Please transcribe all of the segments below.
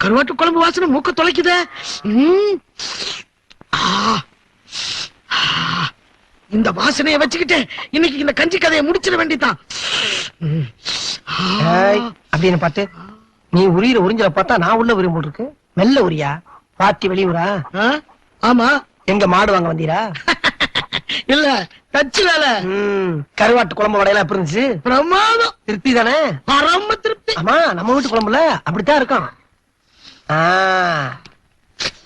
கருவாட்டு குழம்பு வாசனை மூக்க தொலைக்குதே. இந்த வாசனையை வச்சுக்கிட்டு இன்னைக்கு இந்த கஞ்சி கதையை முடிச்சிட வேண்டியதான். அப்படின்னு பார்த்து நீ உரியிற உறிஞ்சல பார்த்தா நான் உள்ள உரியும் போல் இருக்கு. மெல்ல உரியா பாட்டி வெளியூரா? ஆமா. எங்க மாடு வாங்க வந்தீரா? இல்ல தச்சு வேலை. கருவாட்டு குழம்பு வடையெல்லாம் எப்படி இருந்துச்சு? பிரமாதம். திருப்தி தானே? பரம திருப்தி. ஆமா, நம்ம வீட்டு குழம்புல அப்படித்தான் இருக்கும்.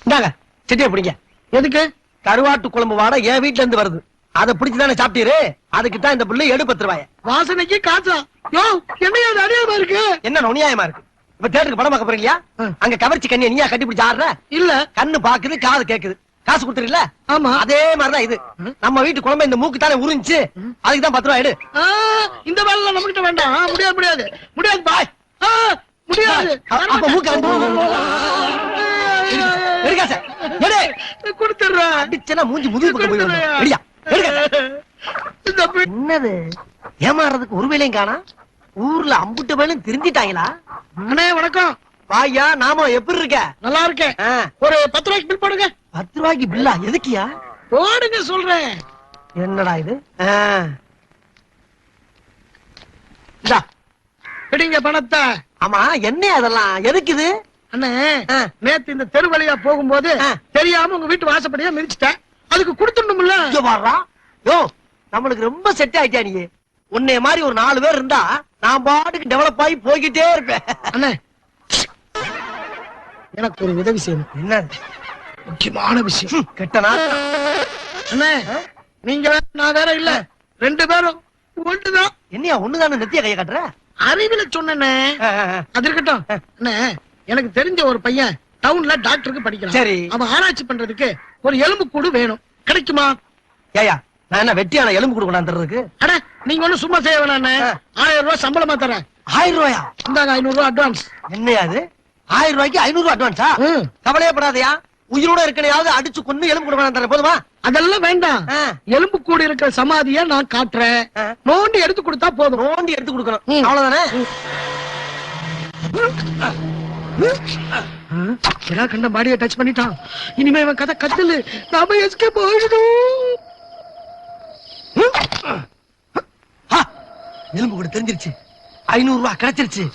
இந்தாங்க சிட்டியை பிடிங்க. எதுக்கு? கருவாட்டு குழம்பு வாடை என் வீட்டுல இருந்து வருது. அதை பிடிச்சுதானே சாப்பிட்டீரு. அதுக்கு தான் இந்த பிள்ளை 10 ரூபாய். வாசனைக்கு காசா? என்ன அநியாயமா இருக்கு? என்ன நுணியாயமா இருக்கு? இப்ப தேட்டருக்கு படம் பார்க்க போறீங்களா? அங்க கவர்ச்சி கண்ணியை நீயா கட்டி பிடிச்சு ஆடுற? இல்ல, கண்ணு பாக்குது, காது கேக்குது, காசு கொடுத்துருல. ஆமா, அதே மாதிரிதான் இது. நம்ம வீட்டு குழம்பு இந்த மூக்கு தானே உறிஞ்சு, அதுக்கு தான் 10 ரூபாய் எடு. இந்த வேலை நம்ம கிட்ட வேண்டாம். முடியாது முடியாது முடியாது பாய், முடியாது. அப்ப மூக்கு கொடுத்துடுறேன். அடிச்சனா மூஞ்சி முதுகு பக்கம் போய் என்னது ஏமாறதுக்கு ஒரு வேலையும் காணா? ஊர்ல அம்புட்டு வேலையும் திருந்திட்டாங்களா? அண்ணே வணக்கம். வாயா, நாம எப்படி இருக்க? நல்லா இருக்கேன். ஒரு 10 ரூபாய்க்கு பில் போடுங்க. 10 ரூபாய்க்கு பில்லா? எதுக்கியா? போடுங்க சொல்றேன். என்னடா இது? பிடிங்க பணத்தை. ஆமா, என்ன அதெல்லாம் எதுக்குது? அண்ணே, நேத்து இந்த தெரு வழியா போகும்போது தெரியாம உங்க வீட்டு வாசப்படியா மிதிச்சிட்டேன். அதுக்கு கொடுத்துடணும்ல. யோ, நம்மளுக்கு ரொம்ப செட் ஆயிட்டா. நீ உன்னைய மாதிரி ஒரு 4 பேர் இருந்தா நான் பாட்டுக்கு டெவலப் ஆகி போய்கிட்டே இருப்பேன். அண்ணே, எனக்கு ஒரு உதவி செய்யணும். என்ன முக்கியமான விஷயம்? கெட்டனா அண்ணே, நீங்க நான் வேற இல்ல, 2 பேரும் ஒண்ணுதான். என்னையா ஒண்ணுதானே நெத்திய கைய காட்டுற? அறிவில சொன்னே. அது இருக்கட்டும். அண்ணே, எனக்கு தெரிஞ்ச ஒரு பையன் டவுன்ல டாக்டருக்கு படிக்கிறான். சரி, அவன் ஆராய்ச்சி பண்றதுக்கு ஒரு எலும்பு கூடு வேணும். கிடைக்குமா? ஏயா, நான் என்ன வெட்டியான எலும்பு கூடு கொண்டாந்துறதுக்கு? அட, நீங்க ஒண்ணு சும்மா செய்ய வேணாண்ணே. 1000 ரூபாய் சம்பளமா தரேன். 1000 ரூபாயா? இந்தாங்க 500 ரூபாய் அட்வான்ஸ். என்னையா அது? 1000 ரூபாய்க்கு 500 ரூபாய் அட்வான்ஸா? கவலையப்படாதயா, உயிரோட இருக்கனையாவது அடிச்சு கொண்டு எலும்பு கூடு கொண்டாந்து போதுமா? அதெல்லாம் வேண்டாம். எலும்பு கூடு இருக்கிற சமாதியை நான் காட்டுறேன். நோண்டி எடுத்து கொடுத்தா போதும். நோண்டி எடுத்து கொடுக்கணும், அவ்வளவுதானே? கண்ட பாடியை டச் பண்ணிட்டான். இனிமே இவன் கதை கத்தலு. நாம எஸ்கேப் ஆயிடணும். எலும்பு கூட தெரிஞ்சிருச்சு. 500 ரூபாய் கிடைச்சிருச்சு.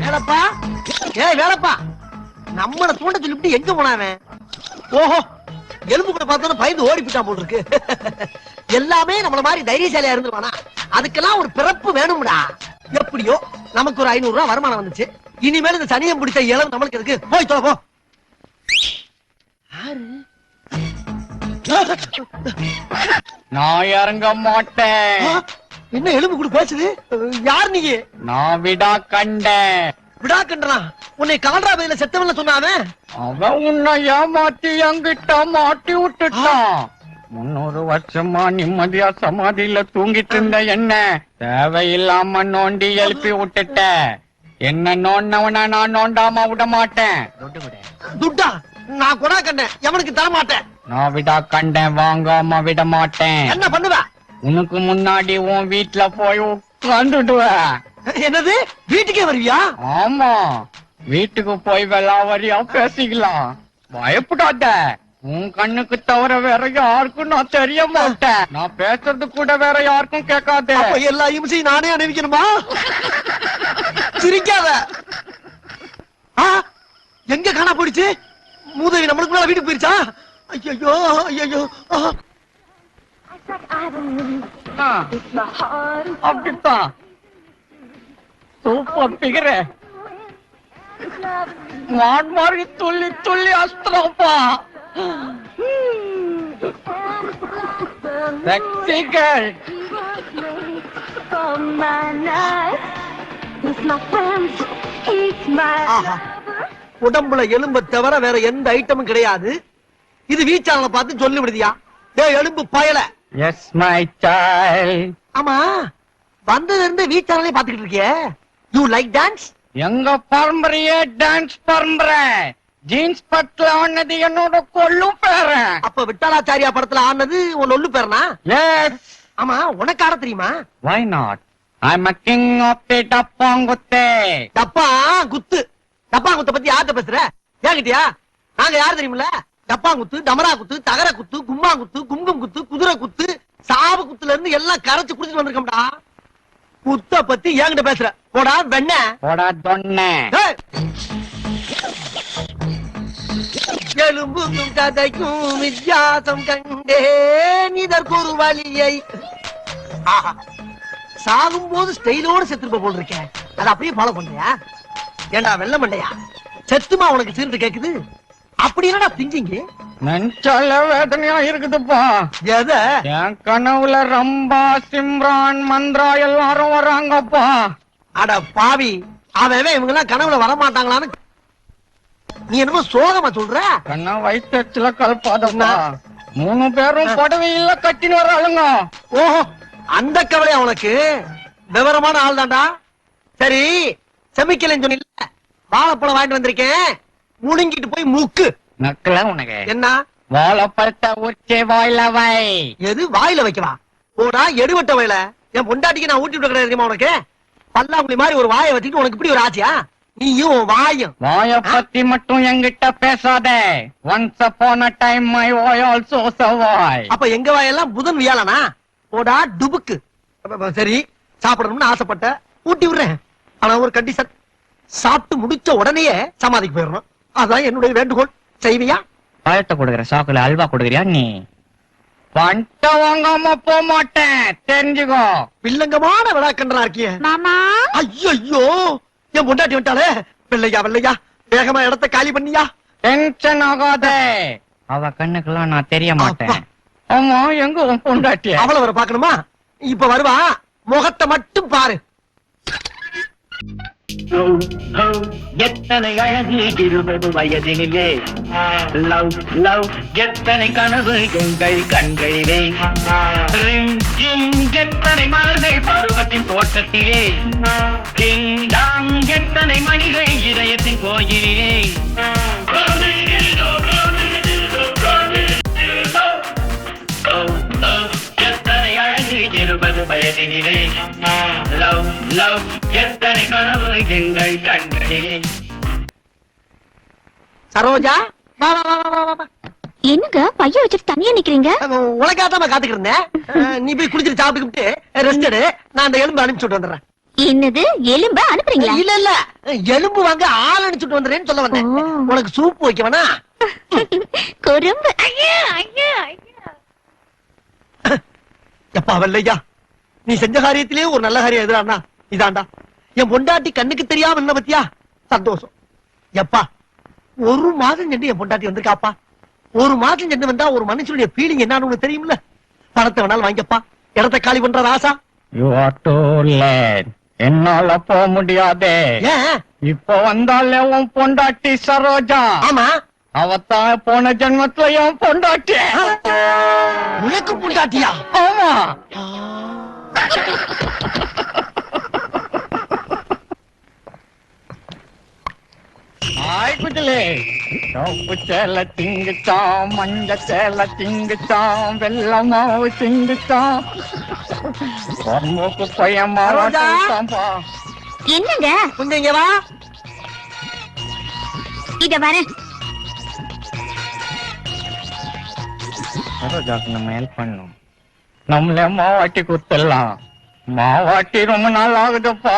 வேலப்பா, வேலப்பா, நம்மள தூண்ட சொல்லிட்டு எங்க போனாவன்? ஓஹோ, எலும்பு கூட பார்த்தோன்னு பயந்து ஓடி போயிட்டான் போல் இருக்கு. எல்லாமே நம்மள மாதிரி தைரியசாலியா இருந்துருவானா? அதுக்கெல்லாம் ஒரு பிறப்பு வேணும்டா. எப்படியோ நமக்கு ஒரு 500 ரூபாய் வருமானம் வந்துச்சு. இனிமேல் இந்த சனியம் பிடிச்ச இளம் நம்மளுக்கு எதுக்கு? போய் தொலை போ. நான் இறங்க மாட்டேன். என்ன எலும்பு கூட பேசுது? யார் நீங்க? நான் விடா கண்டேன். விடா கண்டனா? உன்னை கால்ரா பதில செத்தவன்ல சொன்னாவே. அவன் உன்னை ஏமாத்தி என்கிட்ட மாட்டி விட்டுட்டான். 300 வருஷமா நிம்மதியா சமாதியில தூங்கிட்டு இருந்த என்ன தேவையில்லாம நோண்டி எழுப்பி விட்டுட்ட. என்ன நோண்டவன நான் நோண்டாம விட மாட்டேன். துட்டா நான் கொடா கண்டேன், எவனுக்கு தர மாட்டேன். நான் விடா கண்டேன், வாங்காம விட மாட்டேன். என்ன பண்ணுவ? உனக்கு முன்னாடி உன் வீட்டுல போய் உட்காந்துடுவ. என்னது, வீட்டுக்கே வருவியா? ஆமா, வீட்டுக்கு போய் வெளாவரியா பேசிக்கலாம். பயப்படாத, உன் கண்ணுக்கு தவிர வேற யாருக்கும் நான் தெரிய மாட்டேன். நான் பேசுறது கூட வேற யாருக்கும் கேட்காத. எல்லா இம்சையும் நானே அணிவிக்கணுமா? சிரிக்காத. எங்க காணா போயிடுச்சு? மூதேவி நம்மளுக்கு மேல வீட்டுக்கு போயிருச்சா? ஐயோ ஐயோ. அப்படித்தான் சூப்பர் பிகர மான் மாதிரி துள்ளி துள்ளி அஸ்திரப்பா. Sexy girl. உடம்புல எலும்பை தவிர வேற எந்த ஐட்டமும் கிடையாது. இது வீச்சாளனை பார்த்து சொல்லி விடுதியா? எலும்பு பயல. Yes my child. ஆமா, வந்ததுல இருந்து வீச்சாளனே பாத்துக்கிட்டு இருக்கிய. You like dance? எங்க பரம்பரையே டான்ஸ் பரம்பரை. ஜீன்ஸ் பட்ல ஆனது என்னோட கொள்ளும் பேரன். அப்ப விட்டாலாச்சாரியா படத்துல ஆனது உன் ஒல்லு பேரனா? எஸ். ஆமா, உனக்கு ஆட தெரியுமா? Why not? I am a king of the டப்பாங்குத்தே. டப்பா குத்து. டப்பா குத்த பத்தி யார்கிட்ட பேசுற? ஏங்கிட்டியா? நாங்க யாரு தெரியுமில்ல? டப்பா குத்து, டமரா குத்து, தகர குத்து, கும்பா குத்து, குங்கும் குத்து, குதிரை குத்து, சாவு குத்துல இருந்து எல்லாம் கரைச்சு குடிச்சிட்டு வந்திருக்கோம்டா. குத்த பத்தி ஏங்கிட்ட பேசுற? போடா வெண்ண. போடா தொன்ன. எலும்புக்கும் கதைக்கும் வித்தியாசம் கண்டே இதற்கு ஒரு வழியை. ஆஹா, சாகும் போது ஸ்டைலோட செத்துருப்ப போல் இருக்கேன். அதை அப்படியே ஃபாலோ பண்றியா? ஏண்டா வெள்ள மண்டையா, செத்துமா உனக்கு சீர்ந்து கேக்குது? அப்படி என்னடா திங்கிங்க? நெஞ்சால வேதனையா இருக்குதுப்பா. எத? என் கனவுல ரம்பா, சிம்ரான், மந்த்ரா எல்லாரும் வராங்கப்பா. அட பாவி, அவன் இவங்க எல்லாம் கனவுல வரமாட்டாங்களான்னு நீ என்னமோ சோகமா சொல்ற? கண்ணா வயிற்றுல கலப்பாதப்பா. 3 பேரும் புடவையில கட்டின்னு வராளுங்க. ஓஹோ, அந்த கவலை உனக்கு? விவரமான ஆள் தான்டா. சரி, செமிக்கலன்னு சொன்ன வாழைப்பழம் வாங்கிட்டு வந்திருக்கேன், முழுங்கிட்டு போய் மூக்கு. நக்கல உனக்கு என்ன? வாழைப்பழத்தை ஊற்றி வாயில வை. எது வாயில வைக்கவா? போடா எடுவட்ட வயல. என் பொண்டாட்டிக்கு நான் ஊட்டி விட கிடையாது தெரியுமா உனக்கு? பல்லாங்குழி மாதிரி ஒரு வாயை வச்சுக்கிட்டு உனக்கு இப்படி ஒரு ஆசையா? நீயும் வாயும். வாய பத்தி மட்டும் என்கிட்ட பேசாத. Once upon a time my voice also survive. அப்ப எங்க வாயெல்லாம் புதன் வியாழனா? போடா டுபுக்கு. சரி, சாப்பிடணும்னு ஆசைப்பட்ட, ஊட்டி விடுறேன். ஆனா ஒரு கண்டிஷன், சாப்பிட்டு முடிச்ச உடனேயே சமாதிக்கு போயிடணும். அதான் என்னுடைய வேண்டுகோள். செய்வியா? பழத்தை கொடுக்குற சாக்குல அல்வா கொடுக்குறியா நீ? பண்ட வாங்காம போக மாட்டேன், தெரிஞ்சுக்கோ. வில்லங்கமான விழாக்கன்றா இருக்கிய. மாமா ஐயோ, என் பொண்டாட்டி விட்டாலே. வெள்ளையா வெள்ளையா, வேகமா இடத்த காலி பண்ணியா? டென்ஷன் ஆகாத. அவ கண்ணுக்கெல்லாம் நான் தெரிய மாட்டேன். ஆமா, எங்க உன் பொண்டாட்டிய? அவளை வர பாக்கணுமா? இப்ப வருவா, முகத்தை மட்டும் பாரு. எத்தனை அழகு 20 வயதினிலே, லவ் லவ் எத்தனை கனவு எங்கள் கண்களிலே, ரிம் ஜிம் எத்தனை மலர்கள் பருவத்தின் தோட்டத்திலே, டிங் டாங் எத்தனை மணிகள் இதயத்தின் கோயிலிலே. எத்தனை அழகு 20 வயதினிலே, லவ் லவ் எத்தனை கனவு எங்கள் கண்களிலே. சரோஜா, வா வா வா வா வா, வா. என்னங்க பைய வச்சுட்டு தனியா நிக்கிறீங்க? உனக்காக காத்துக்கிட்டு இருந்தேன். நீ போய் குளிச்சிட்டு சாப்பிட்டுக்கிட்டு ரெஸ்ட் எடு. நான் அந்த எலும்பு அனுப்பிச்சுட்டு வந்துடுறேன். என்னது, எலும்ப அனுப்புறீங்களா? இல்ல இல்ல, எலும்பு வாங்க ஆள் அனுப்பிச்சுட்டு வந்துடுறேன்னு சொல்ல வந்தேன். ஓ. உனக்கு சூப் வைக்க வேணா? குறும்பு. ஐயா ஐயா ஐயா. எப்பா வெள்ளையா, நீ செஞ்ச காரியத்திலே ஒரு நல்ல காரியம் எதிரானா இதாண்டா. என் பொண்டாட்டி கண்ணுக்கு தெரியாம என்ன பத்தியா? சந்தோஷம். எப்பா, 1 மாதம் சென்று என் பொண்டாட்டி வந்திருக்காப்பா. 1 மாதம் சென்று வந்தா ஒரு மனுஷனுடைய ஃபீலிங் என்னன்னு உனக்கு தெரியும்ல. பணத்தை வேணாலும் வாங்கிப்பா, இடத்தை காலி பண்ற ராசா. You are too late. என்னால போக முடியாதே. ஏன்? இப்ப வந்தாலே உன் பொண்டாட்டி சரோஜா. ஆமா, அவத்தான் போன ஜென்மத்துல என் பொண்டாட்டி. உனக்கு பொண்டாட்டியா? ஆமா. ஆய் குஜலே, சோப்பு சேலை திங்குச்சான், மஞ்ச சேலை திங்குச்சான், வெள்ள மாவு திங்குச்சான், மூக்கு பையன் சரோஜா? மாவாட்டாம்பா. என்னங்க? கொஞ்சம் இங்க வா. இத வரேன். சரோஜாக்கு நம்ம ஹெல்ப் பண்ணணும். நம்மளே மாவாட்டி குத்தலாம். மாவாட்டி ரொம்ப நாள் ஆகுதுப்பா.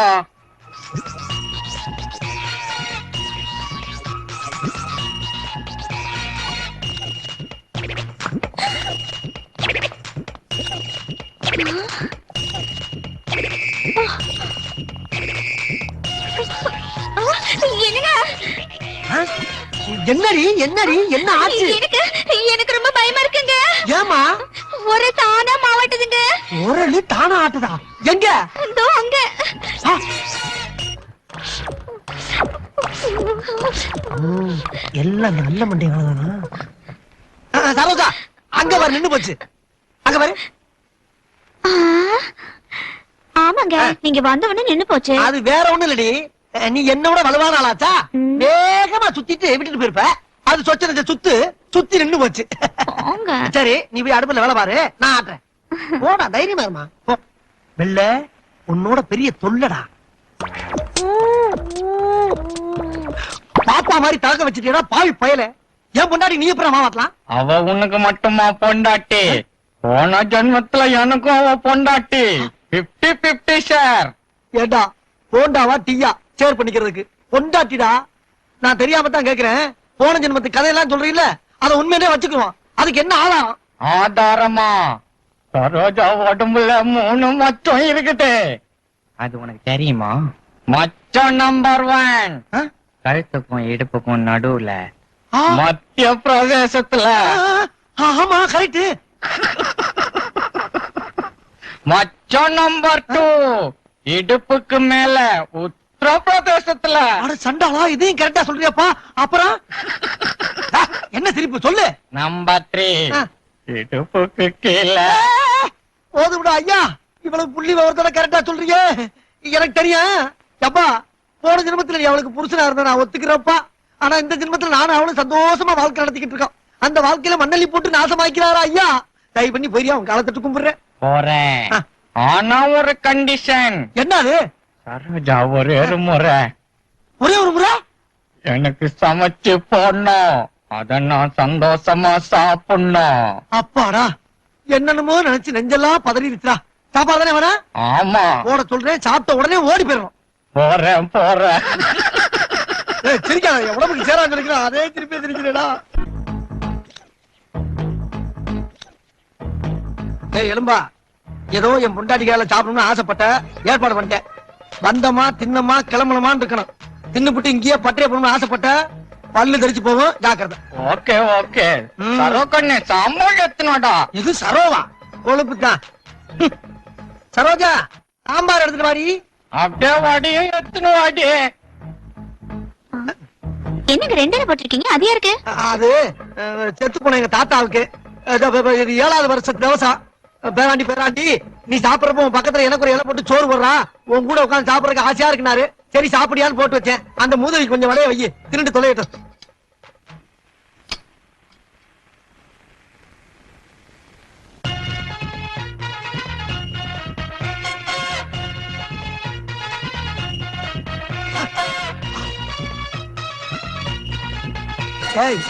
என்னங்க? என்னடி என்னடி என்ன ஆச்சு? எனக்கு ரொம்ப பயமா இருக்குங்க. ஏமா? ஒரு தானா மாவட்டுதுங்க. உரலு தானா ஆட்டுதா? எங்க? இதோ அங்க. ஆ. எல்லாம் நல்ல மண்டையா? சரோஜா, அங்க வர நின்னு போச்சு. அங்க பாரு. ஆ, ஆமாங்க, நீங்க வந்த உடனே நின்னு போச்சு. அது வேற ஒண்ணு இல்லடி, நீ என்னோட வலுவான ஆளாச்சா ம். வேகமா சுத்திட்டு விட்டுட்டு போயிருப்ப. அது சொச்ச சுத்தி நின்னு போச்சு. போங்க. சரி நீ போய் அடுப்புல வேலை பாரு, நான் ஆட்டுறேன். போடா தைரியமா இருமா. போ. வெள்ள உன்னோட பெரிய தொல்லடா. பாப்பா மாதிரி தாக்க வச்சுட்டீங்கன்னா பாவி பயல. ஏன் பொண்டாடி நீ எப்பறம் மாவாட்டலாம்? அவ உனக்கு மட்டுமா பொண்டாட்டி? போன ஜென்மத்துல எனக்கும் அவ பொண்டாட்டி. 50-50 ஷேர். ஏண்டா போண்டாவா டீயா ஷேர் பண்ணிக்கிறதுக்கு? பொண்டாட்டிடா. நான் தெரியாம தான் கேக்குறேன். போன ஜென்மத்து கதையெல்லாம் சொல்றீல்ல, அத உண்மையிலே வச்சுக்குவோம். அதுக்கு என்ன ஆதாரம்? ஆதாரமா? சரோஜா உடம்புல 3 மச்சம் இருக்குது. அது உனக்கு தெரியுமா? மச்சம் நம்பர் 1 ஆ? கழுத்துக்கும் இடுப்புக்கும் நடுவுல ஆ, மத்திய பிரதேசத்துல. ஆமா கரெக்ட். மச்சம் நம்பர் 2 இடுப்புக்கு மேல உத்தரப்பிரதேசத்துல. அட சண்டாளா, இதையும் கரெக்டா சொல்றியாப்பா. அப்புறம் ஆ, என்ன சிரிப்பு சொல்லு. நம்பர் 3 ஆ. இடுப்புக்கு கீழே. போது விட ஐயா, இவ்வளவு புள்ளி விவரத்தோட கரெக்டா சொல்றீங்க. எனக்கு தெரியும். அப்பா போன ஜென்மத்துல நீ அவளுக்கு புருஷனா இருந்த நான் ஒத்துக்கிறப்பா. ஆனா இந்த ஜென்மத்துல நானும் அவளும் சந்தோஷமா வாழ்க்கை நடத்திக்கிட்டு இருக்கோம். அந்த வாழ்க்கையில மண்ணள்ளி போட்டு நாசமாக்கிறாரா ஐயா? தயவு பண்ணி போயிரியா, உன் காலத்தட்டு கும்பிடுறேன். போறேன். ஆ. ஆனா ஒரு கண்டிஷன். என்னது? சரோஜா ஒரே ஒரு முறை ஒரே ஒரு முறை? எனக்கு சமைச்சு போடணும். அத நான் சந்தோஷமா சாப்பிடணும். அப்பாடா, என்னென்னமோ நினைச்சு நெஞ்செல்லாம் பதறி இருக்கிறா. சாப்பாடு தானே வேணா? ஆமா. போட சொல்றேன், சாப்பிட்ட உடனே ஓடி போயிடணும். போறேன் போறேன். சிரிக்காத, என் உடம்புக்கு சேராங்க இருக்கிறான். அதே திருப்பி சிரிக்கிறேடா. ஏய் எலும்பா, ஏதோ என் பொண்டாட்டிக்கால சாப்பிடணும்னு ஆசைப்பட்ட, ஏற்பாடு பண்ணிட்டேன். வந்தமா தின்னமா கிளம்பணுமான்னு இருக்கணும். தின்னுபிட்டு இங்கேயே பட்டைய போகணும்னு ஆசைப்பட்ட, பல்லு தெரிச்சு போகும், ஜாக்கிரதை. Okay okay. ம். சரோ கண்ணு சாம்பார் எத்தனோடா? இது சரோவா? கொழுப்பு தான். சரோஜா, சாம்பார் எடுத்துட்டு வாடி. அப்படியே வாடியே எத்தனை வாடி. என்னங்க 2 போட்டிருக்கீங்க? அது யாருக்கு? அது செத்து போன எங்க தாத்தாவுக்கு. இது 7வது வருஷத்து தவசம். பேராண்டி நீ சாப்பிடறப்ப உன் பக்கத்துல எனக்கு ஒரு இலை போட்டு சோறு போடுறா, உன் கூட உட்காந்து சாப்பிடறதுக்கு ஆசையா இருக்குனாரு. சரி சாப்பிடியான்னு போட்டு வச்சேன். அந்த மூதவி கொஞ்சம் வளைய வை, திருண்டு தொலையட்டும். ஏய்,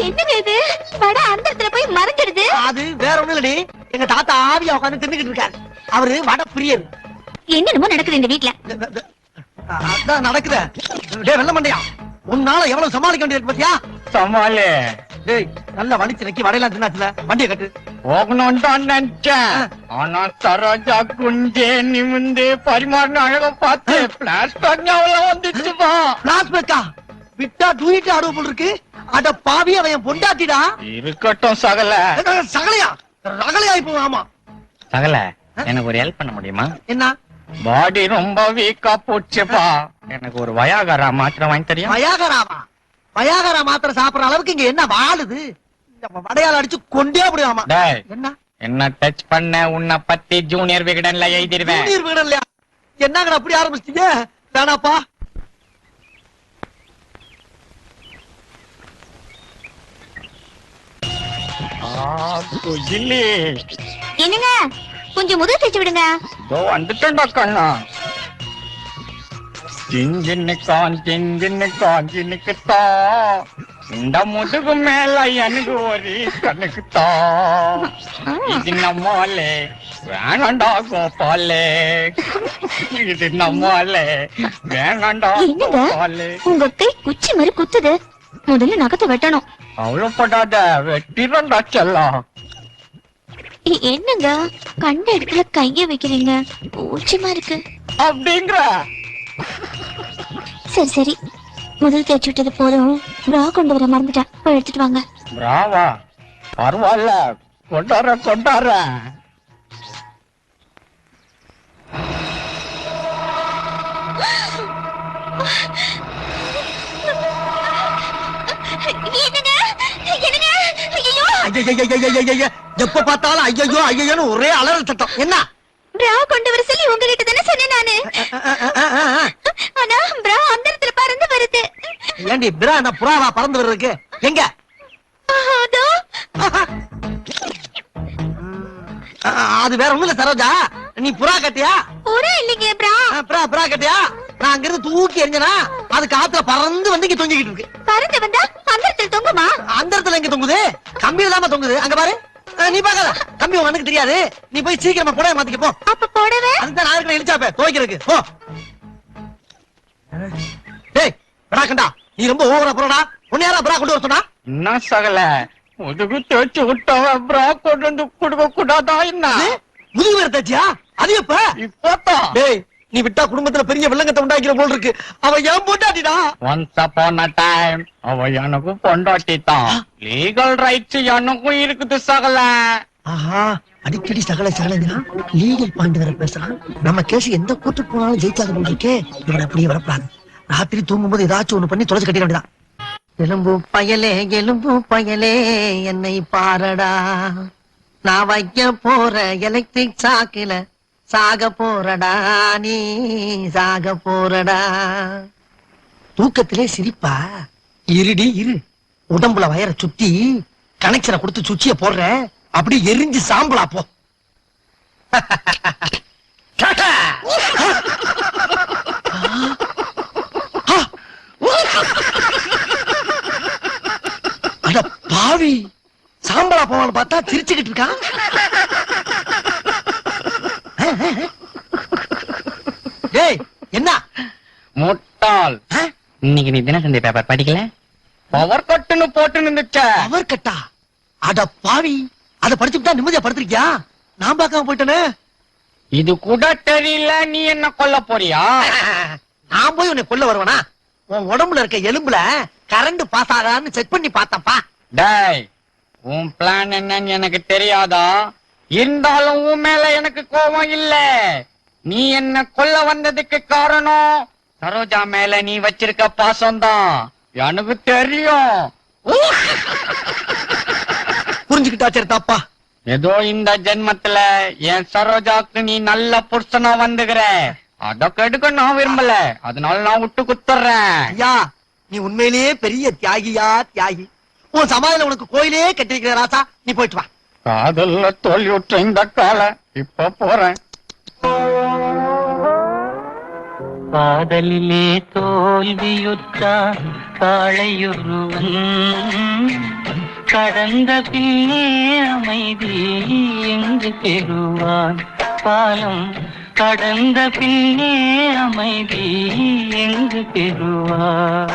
என்னங்க இது? வட அந்த இடத்துல போய் மறைஞ்சிடுது. அது வேற ஒண்ணும் இல்லடி, எங்க தாத்தா ஆவியா உட்காந்து தின்னுக்கிட்டு இருக்காரு. அவரு வட பிரியர். என்னென்னமோ நடக்குது இந்த வீட்ல. அதான் நடக்குது. டேய் வெள்ள மண்டையா, உன்னால எவ்வளவு சமாளிக்க வேண்டியது பாத்தியா? சமாளி. டேய் நல்ல வலிச்சு நக்கி வடையெல்லாம் தின்னாச்சுல, வண்டியை கட்டு. போகணும் தான் நினைச்சேன். ஆனா சரோஜா குஞ்சே நிமிந்து பரிமாறின அழக பார்த்து பிளாஸ்டிக் ஞாபகம் வந்துச்சுப்பா. பிளாஸ்பேக்கா விட்டா டூயிட்டு ஆடுவ போல் இருக்கு. அட பாவி, அவன் பொண்டாட்டிடா. இருக்கட்டும் சகல. சகலையா ரகலையா இப்போ? ஆமா சகல, எனக்கு ஒரு ஹெல்ப் பண்ண முடியுமா? என்ன? பாடி ரொம்ப வீக்கா போச்சுப்பா. எனக்கு ஒரு வயாகரா மாத்திரம் வாங்கி தெரியும். வயாகராவா? வயாகரா மாத்திரை சாப்பிடுற அளவுக்கு இங்க என்ன வாழுது? இந்த வடையால அடிச்சு கொண்டே அப்படியாமா. டேய், என்ன என்ன டச் பண்ண உன்னை பத்தி ஜூனியர் விகடன்ல எழுதிருவேன். ஜூனியர் வீடு இல்லையா? என்னங்கடா அப்படி ஆரம்பிச்சிட்டீங்க? வேணாப்பா. குஜிலி, என்னங்க கொஞ்சம் முதல் தேய்ச்சி விடுங்க. இதோ வந்துட்டா கண்ணா. ஜிஞ்சின்னுக்கான் ஜிஞ்சின்னுக்குத்தான் இந்த முதுகு மேல எனக்கு ஒரு கண்ணுக்குத்தான். இது நம்மாலே வேணாண்டா கோபாலே, இது நம்மாலே வேணாண்டா என்னங்க கோபாலே. உங்க கை குச்சி மாதிரி குத்துது. முதல்ல நகத்தை வெட்டணும். அவ்வளவு படாத, வெட்டிடா செல்லாம். என்னங்க கண்ட இடத்துல கைய வைக்கிறீங்க? கூச்சமா இருக்கு. அப்படிங்கிற சரி சரி, முதல் தேய்ச்சி விட்டது போதும். ப்ரா கொண்டு வர மறந்துட்டேன், போய் எடுத்துட்டு வாங்க. பிராவா, பரவாயில்ல, கொண்டார கொண்டார. ஐயையையையையையைய. எப்ப பார்த்தாலும் ஐயோ ஐயோன்னு ஒரே அலறல் சத்தம். என்ன பிரா கொண்டு வர சொல்லி உங்ககிட்ட தானே சொன்னேன் நானு. ஆனா பிரா அந்த இடத்துல பறந்து வருது. ஏண்டி பிரா என்ன புறாவா பறந்து வர்றதுக்கு? எங்க? அதோ அது வேற ஒண்ணும் இல்ல சரோஜா. நீ புறா கட்டியா? புறா இல்லைங்க பிரா. புறா கட்டியா? நான் அங்க இருந்து தூக்கி எறிஞ்சனா அது காத்துல பறந்து வந்து இங்க தொங்கிக்கிட்டு இருக்கு. பறந்து வந்தா அந்த இடத்துல தொங்குமா? அந்த இடத்துல எங்க தொங்குது? கம்பியில தான் தொங்குது. அங்க பாரு. நீ பாக்காத. கம்பி உன் கண்ணுக்கு தெரியாது. நீ போய் சீக்கிரமா புடவை மாத்திக்க போ. அப்ப போடவே அதுதான் நான் இருக்கிற இழிச்சாப்ப துவைக்கிறதுக்கு போ. டேய் பிரா கண்டா, நீ ரொம்ப ஓவரா போறடா. உன்னை யாரா பிரா கொண்டு வர சொன்னா? என்ன சகல முதுகு தேய்ச்சி விட்டவ பிரா கொண்டு வந்து கொடுக்க கூடாதா என்ன? முதுகு வேற தேய்ச்சியா? அது எப்ப? இப்போதான். டேய் நீ விட்டா குடும்பத்துல பெரிய வில்லங்கத்தை உண்டாக்கிற போல் இருக்கு. அவ ஏன் போட்டாட்டிடா? ஒன்ஸ் அப்பான் அ டைம் அவ எனக்கு பொண்டாட்டி தான். லீகல் ரைட்ஸ் எனக்கும் இருக்குது சகல. ஆஹா, அடிக்கடி சகல சகலா லீகல் பாயிண்ட் வேற பேசுறான். நம்ம கேஸ் எந்த கோர்ட்டுக்கு போனாலும் ஜெயிக்காத போல் இருக்கே. இவன் அப்படியே வரப்படாது. ராத்திரி தூங்கும்போது ஏதாச்சும் ஒண்ணு பண்ணி தொலைச்சு கட்டிட வேண்டியதான். எலும்பு பயலே என்னை பாரடா. நான் வைக்க போற எலக்ட்ரிக் சாக்குல சாக போறடா, நீ சாக போறடா. தூக்கத்திலே சிரிப்பா? இருடி இரு. உடம்புல வயர சுத்தி கனெக்ஷனை கொடுத்து சுச்சிய போடுற. அப்படி எரிஞ்சு சாம்பலா போ. அட பாவி, சாம்பலா போவான்னு பார்த்தா சிரிச்சுக்கிட்டு இருக்கான். டேய் என்ன முட்டாள். இன்னைக்கு நீ தினசந்தி பேப்பர் படிக்கல? பவர் கட்டுன்னு போட்டு நின்னுச்ச. அவர் கட்டா? அட பாவி, அத படிச்சுட்டா நிம்மதியா படுத்திருக்கியா? நான் பார்க்காம போயிட்டேனே. இது கூட தெரியல, நீ என்ன கொல்ல போறியா? நான் போய் உன்னை கொல்ல வருவனா? உன் உடம்புல இருக்க எலும்புல கரண்ட் பாஸ் ஆகான்னு செக் பண்ணி பார்த்தப்பா. டேய், உன் பிளான் என்னன்னு எனக்கு தெரியாதா? இருந்தாலும் உன் மேல எனக்கு கோபம் இல்ல. நீ என்ன கொல்ல வந்ததுக்கு காரணம் சரோஜா மேல நீ வச்சிருக்க பாசம்தான். எனக்கு தெரியும். புரிஞ்சுக்கிட்டா சரி தாப்பா. ஏதோ இந்த ஜென்மத்துல என் சரோஜாக்கு நீ நல்ல புருஷனா வந்துகிற. அத கெடுக்க நான் விரும்பல, அதனால நான் விட்டு குத்துறேன். ஐயா, நீ உண்மையிலேயே பெரிய தியாகியா தியாகி. உன் சமாதில உனக்கு கோயிலே கட்டி வைக்கிற ராசா. நீ போயிட்டு வா. காதல்ல தோல்வியுற்ற இந்த கால இப்ப போறேன். காதலிலே தோல்வியுற்றான் காளையுருவன், கடந்த பின்னே அமைதி எங்கு பெறுவான்? காலம் கடந்த பின்னே அமைதி எங்கு பெறுவான்?